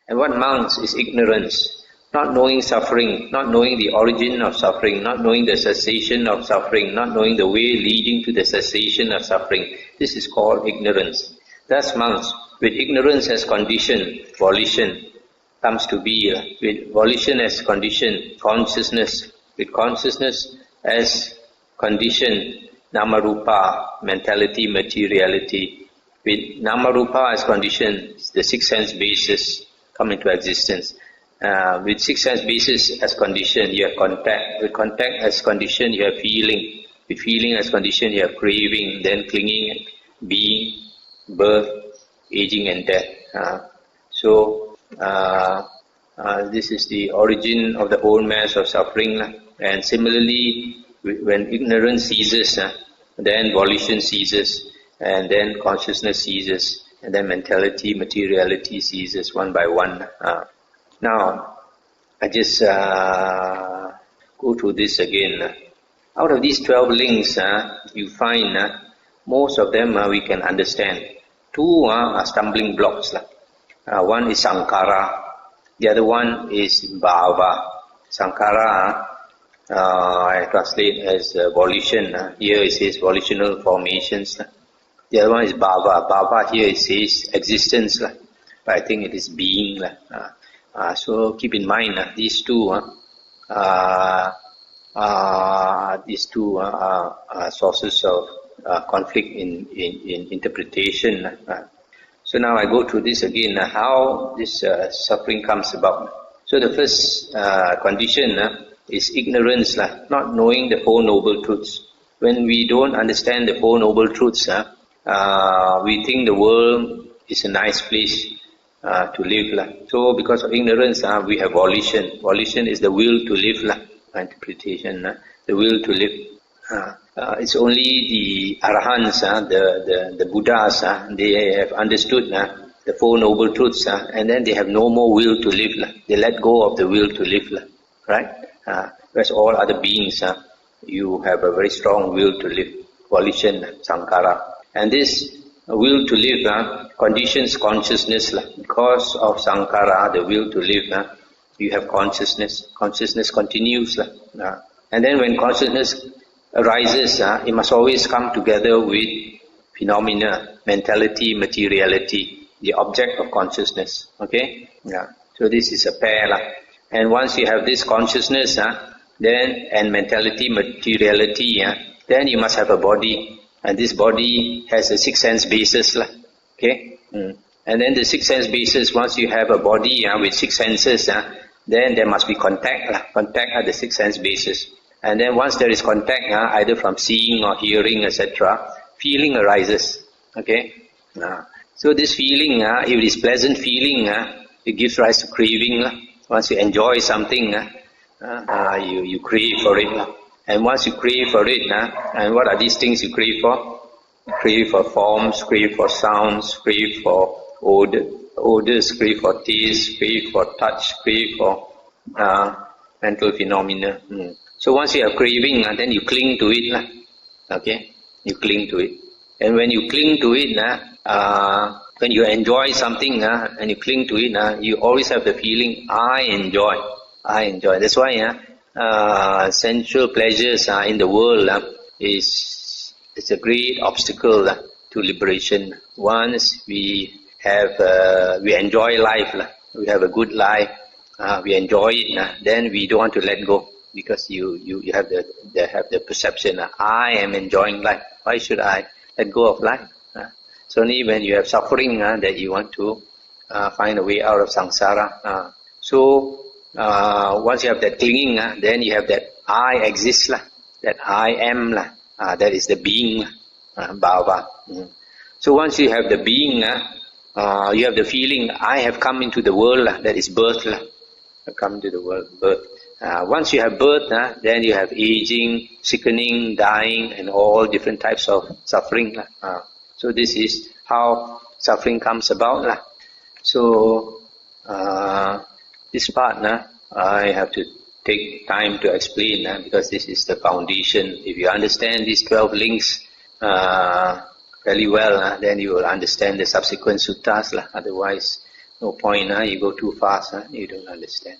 And what mounts is ignorance, not knowing suffering, not knowing the origin of suffering, not knowing the cessation of suffering, not knowing the way leading to the cessation of suffering. This is called ignorance. Thus mounts, with ignorance as condition, volition comes to be. With volition as condition, consciousness. With consciousness as condition, Namarupa, mentality, materiality. With Namarupa as condition, the six sense bases come into existence. With six sense bases as condition, you have contact. With contact as condition, you have feeling. With feeling as condition, you have craving, then clinging, being, birth, aging and death. This is the origin of the whole mass of suffering. And similarly, when ignorance ceases, then volition ceases, and then consciousness ceases, and then mentality, materiality ceases one by one. Now, I just go through this again. Out of these 12 links, you find most of them we can understand. Two are stumbling blocks. One is sankhara, the other one is bhava. Sankhara, I translate as volition. Here it says volitional formations. The other one is bhava. Bhava here it says existence, but I think it is being. So keep in mind these two are sources of conflict in interpretation. So now I go through this again, how this suffering comes about. So the first condition is ignorance, not knowing the Four Noble Truths. When we don't understand the Four Noble Truths, we think the world is a nice place to live. So because of ignorance, we have volition. Volition is the will to live. Interpretation, the will to live. It's only the Arahants, the Buddhas, they have understood the Four Noble Truths, and then they have no more will to live. They let go of the will to live, right? Whereas all other beings, you have a very strong will to live, volition, sankhara. And this will to live conditions consciousness. Because of sankhara, the will to live, you have consciousness. Consciousness continues. And then when consciousness arises, it must always come together with phenomena, mentality, materiality, the object of consciousness. Okay? So this is a pair. And once you have this consciousness, and mentality, materiality, then you must have a body. And this body has a six sense basis. Okay? And then the six sense basis, once you have a body with six senses, then there must be contact. Contact are the six sense basis. And then once there is contact, either from seeing or hearing, etc., feeling arises. Okay? So this feeling, if it is pleasant feeling, it gives rise to craving. Once you enjoy something, you crave for it. And once you crave for it, and what are these things you crave for? Crave for forms, crave for sounds, crave for odors, crave for taste, crave for touch, crave for mental phenomena. So once you have craving, then you cling to it. Okay? You cling to it. And when you cling to it, when you enjoy something and you cling to it, you always have the feeling, I enjoy. That's why sensual pleasures in the world it's a great obstacle to liberation. Once we enjoy life, we have a good life, we enjoy it, then we don't want to let go, because you have the perception, I am enjoying life. Why should I let go of life? It's only when you have suffering that you want to find a way out of samsara. So once you have that clinging, then you have that I exist, that I am, that is the being, bhava. So once you have the being, you have the feeling, I have come into the world, that is birth. I come into the world, birth. Once you have birth, then you have aging, sickening, dying, and all different types of suffering. So this is how suffering comes about. So this part, I have to take time to explain, because this is the foundation. If you understand these 12 links very well, then you will understand the subsequent suttas. Otherwise, No point, you go too fast, you don't understand.